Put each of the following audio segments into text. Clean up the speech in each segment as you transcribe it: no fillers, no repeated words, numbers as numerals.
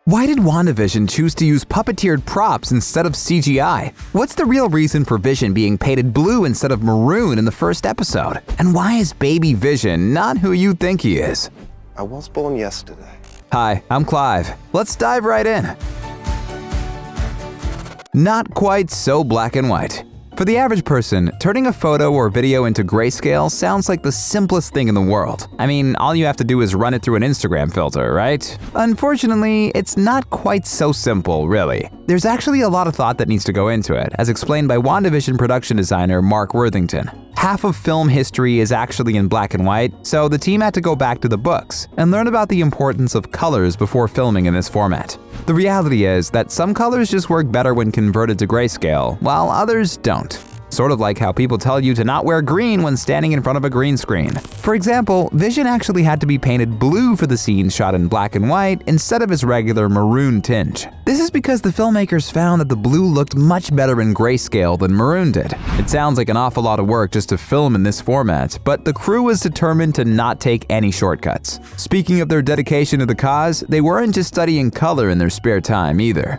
Why did WandaVision choose to use puppeteered props instead of CGI? What's the real reason for Vision being painted blue instead of maroon in the first episode? And why is baby Vision not who you think he is? I was born yesterday. Hi, I'm Clive. Let's dive right in. Not quite so black and white. For the average person, turning a photo or video into grayscale sounds like the simplest thing in the world. I mean, all you have to do is run it through an Instagram filter, right? Unfortunately, it's not quite so simple, really. There's actually a lot of thought that needs to go into it, as explained by WandaVision production designer Mark Worthington. Half of film history is actually in black and white, so the team had to go back to the books and learn about the importance of colors before filming in this format. The reality is that some colors just work better when converted to grayscale, while others don't. Sort of like how people tell you to not wear green when standing in front of a green screen. For example, Vision actually had to be painted blue for the scenes shot in black and white instead of his regular maroon tinge. This is because the filmmakers found that the blue looked much better in grayscale than maroon did. It sounds like an awful lot of work just to film in this format, but the crew was determined to not take any shortcuts. Speaking of their dedication to the cause, they weren't just studying color in their spare time either.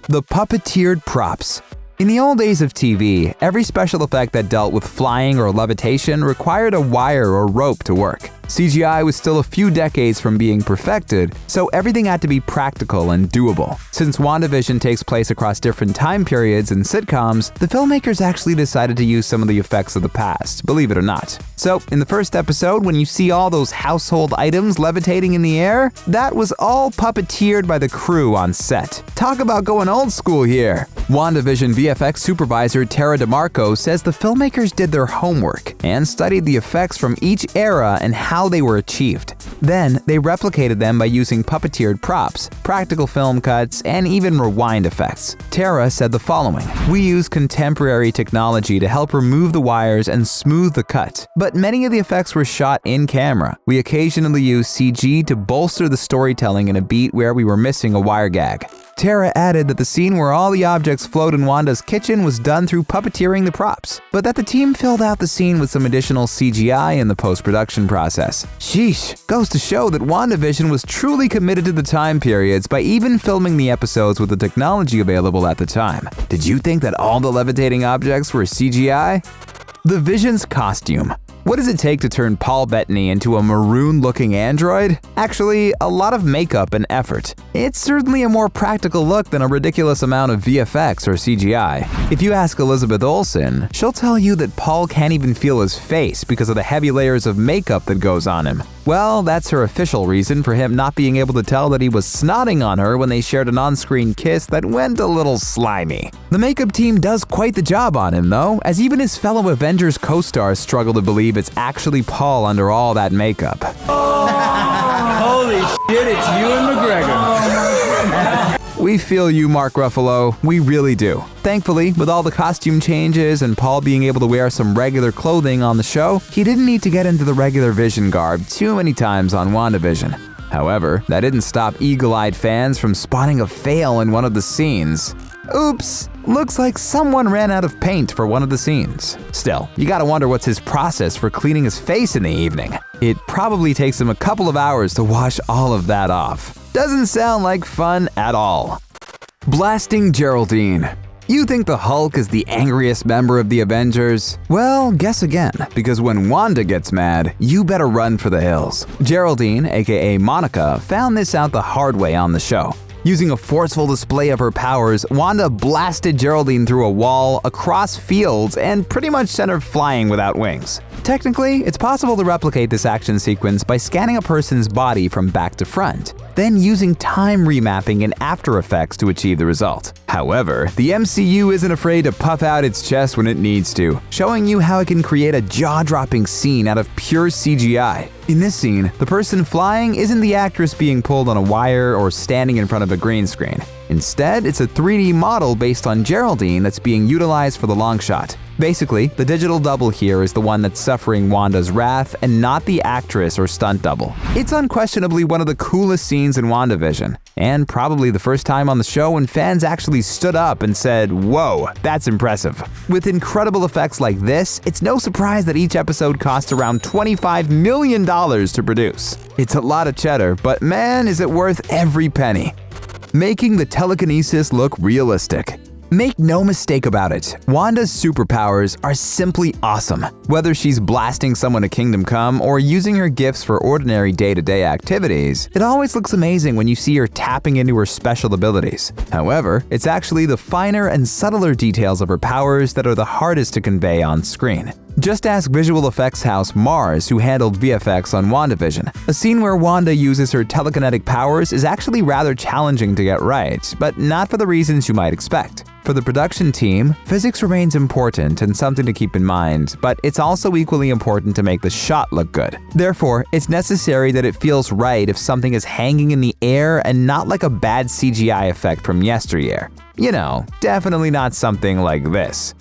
The puppeteered props. In the old days of TV, every special effect that dealt with flying or levitation required a wire or rope to work. CGI was still a few decades from being perfected, so everything had to be practical and doable. Since WandaVision takes place across different time periods and sitcoms, the filmmakers actually decided to use some of the effects of the past, believe it or not. So, in the first episode, when you see all those household items levitating in the air, that was all puppeteered by the crew on set. Talk about going old school here! WandaVision VFX supervisor Tara DeMarco says the filmmakers did their homework and studied the effects from each era and how they were achieved. Then, they replicated them by using puppeteered props, practical film cuts, and even rewind effects. Tara said the following: "We use contemporary technology to help remove the wires and smooth the cut, but many of the effects were shot in camera. We occasionally use CG to bolster the storytelling in a beat where we were missing a wire gag." Tara added that the scene where all the objects float in Wanda's kitchen was done through puppeteering the props, but that the team filled out the scene with some additional CGI in the post-production process. Sheesh, goes to show that WandaVision was truly committed to the time periods by even filming the episodes with the technology available at the time. Did you think that all the levitating objects were CGI? The Vision's costume. What does it take to turn Paul Bettany into a maroon-looking android? Actually, a lot of makeup and effort. It's certainly a more practical look than a ridiculous amount of VFX or CGI. If you ask Elizabeth Olsen, she'll tell you that Paul can't even feel his face because of the heavy layers of makeup that goes on him. Well, that's her official reason for him not being able to tell that he was snotting on her when they shared an on-screen kiss that went a little slimy. The makeup team does quite the job on him, though, as even his fellow Avengers co-stars struggle to believe it's actually Paul under all that makeup. Holy shit, it's Ewan McGregor. We feel you, Mark Ruffalo. We really do. Thankfully, with all the costume changes and Paul being able to wear some regular clothing on the show, he didn't need to get into the regular Vision garb too many times on WandaVision. However, that didn't stop eagle-eyed fans from spotting a fail in one of the scenes. Oops, looks like someone ran out of paint for one of the scenes. Still, you gotta wonder what's his process for cleaning his face in the evening. It probably takes him a couple of hours to wash all of that off. Doesn't sound like fun at all. Blasting Geraldine. You think the Hulk is the angriest member of the Avengers? Well, guess again, because when Wanda gets mad, you better run for the hills. Geraldine, aka Monica, found this out the hard way on the show. Using a forceful display of her powers, Wanda blasted Geraldine through a wall, across fields, and pretty much sent her flying without wings. Technically, it's possible to replicate this action sequence by scanning a person's body from back to front, then using time remapping in After Effects to achieve the result. However, the MCU isn't afraid to puff out its chest when it needs to, showing you how it can create a jaw-dropping scene out of pure CGI. In this scene, the person flying isn't the actress being pulled on a wire or standing in front of a green screen. Instead, it's a 3D model based on Geraldine that's being utilized for the long shot. Basically, the digital double here is the one that's suffering Wanda's wrath and not the actress or stunt double. It's unquestionably one of the coolest scenes in WandaVision, and probably the first time on the show when fans actually stood up and said, "Whoa, that's impressive." With incredible effects like this, it's no surprise that each episode cost around $25 million to produce. It's a lot of cheddar, but man, is it worth every penny. making the telekinesis look realistic. Make no mistake about it, Wanda's superpowers are simply awesome. Whether she's blasting someone to Kingdom Come or using her gifts for ordinary day-to-day activities, it always looks amazing when you see her tapping into her special abilities. However, it's actually the finer and subtler details of her powers that are the hardest to convey on screen. Just ask visual effects house Mars, who handled VFX on WandaVision. A scene where Wanda uses her telekinetic powers is actually rather challenging to get right, but not for the reasons you might expect. For the production team, physics remains important and something to keep in mind, but it's also equally important to make the shot look good. Therefore, it's necessary that it feels right if something is hanging in the air and not like a bad CGI effect from yesteryear. You know, definitely not something like this.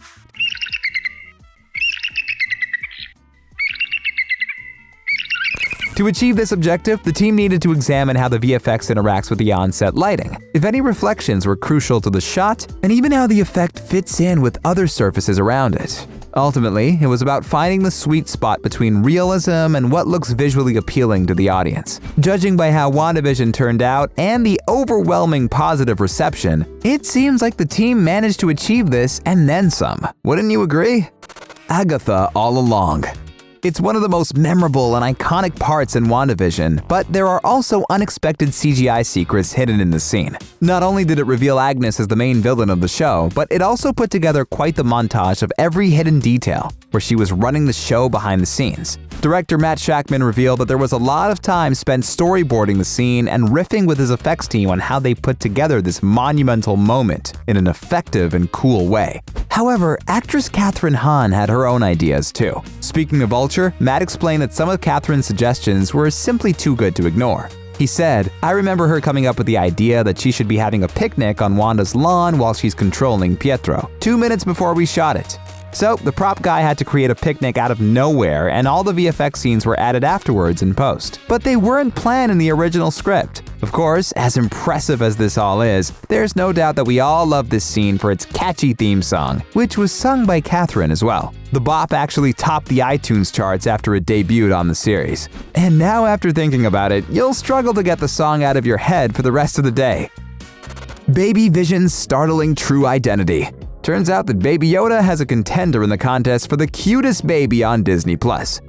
To achieve this objective, the team needed to examine how the VFX interacts with the on-set lighting, if any reflections were crucial to the shot, and even how the effect fits in with other surfaces around it. Ultimately, it was about finding the sweet spot between realism and what looks visually appealing to the audience. Judging by how WandaVision turned out and the overwhelming positive reception, it seems like the team managed to achieve this and then some. Wouldn't you agree? Agatha All Along. It's one of the most memorable and iconic parts in WandaVision, but there are also unexpected CGI secrets hidden in the scene. Not only did it reveal Agnes as the main villain of the show, but it also put together quite the montage of every hidden detail, where she was running the show behind the scenes. Director Matt Shakman revealed that there was a lot of time spent storyboarding the scene and riffing with his effects team on how they put together this monumental moment in an effective and cool way. However, actress Kathryn Hahn had her own ideas too. Speaking of Vulture, Matt explained that some of Kathryn's suggestions were simply too good to ignore. He said, "I remember her coming up with the idea that she should be having a picnic on Wanda's lawn while she's controlling Pietro, 2 minutes before we shot it. So, the prop guy had to create a picnic out of nowhere, and all the VFX scenes were added afterwards in post. But they weren't planned in the original script. Of course, as impressive as this all is, there's no doubt that we all love this scene for its catchy theme song, which was sung by Kathryn as well. The bop actually topped the iTunes charts after it debuted on the series. And now after thinking about it, you'll struggle to get the song out of your head for the rest of the day. Baby Vision's startling true identity. Turns out that Baby Yoda has a contender in the contest for the cutest baby on Disney+.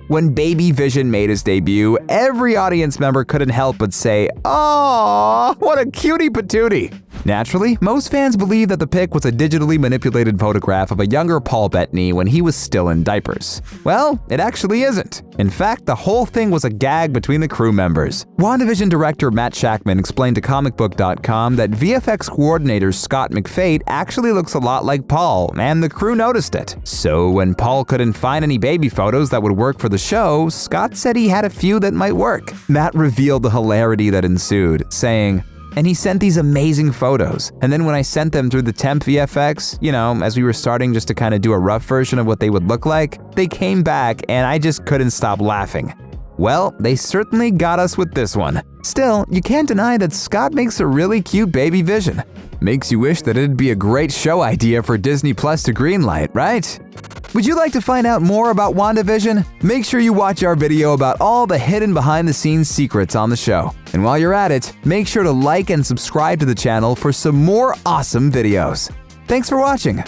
When Baby Vision made his debut, every audience member couldn't help but say, "Aww, what a cutie patootie." Naturally, most fans believe that the pic was a digitally manipulated photograph of a younger Paul Bettany when he was still in diapers. Well, it actually isn't. In fact, the whole thing was a gag between the crew members. WandaVision director Matt Shakman explained to comicbook.com that VFX coordinator Scott McFate actually looks a lot like Paul, and the crew noticed it. So when Paul couldn't find any baby photos that would work for the show, Scott said he had a few that might work. Matt revealed the hilarity that ensued, saying, "And he sent these amazing photos. And then when I sent them through the temp VFX, as we were starting just to kind of do a rough version of what they would look like, they came back and I just couldn't stop laughing." Well, they certainly got us with this one. Still, you can't deny that Scott makes a really cute Baby Vision. Makes you wish that it'd be a great show idea for Disney Plus to greenlight, right? Would you like to find out more about WandaVision? Make sure you watch our video about all the hidden behind-the-scenes secrets on the show. And while you're at it, make sure to like and subscribe to the channel for some more awesome videos. Thanks for watching.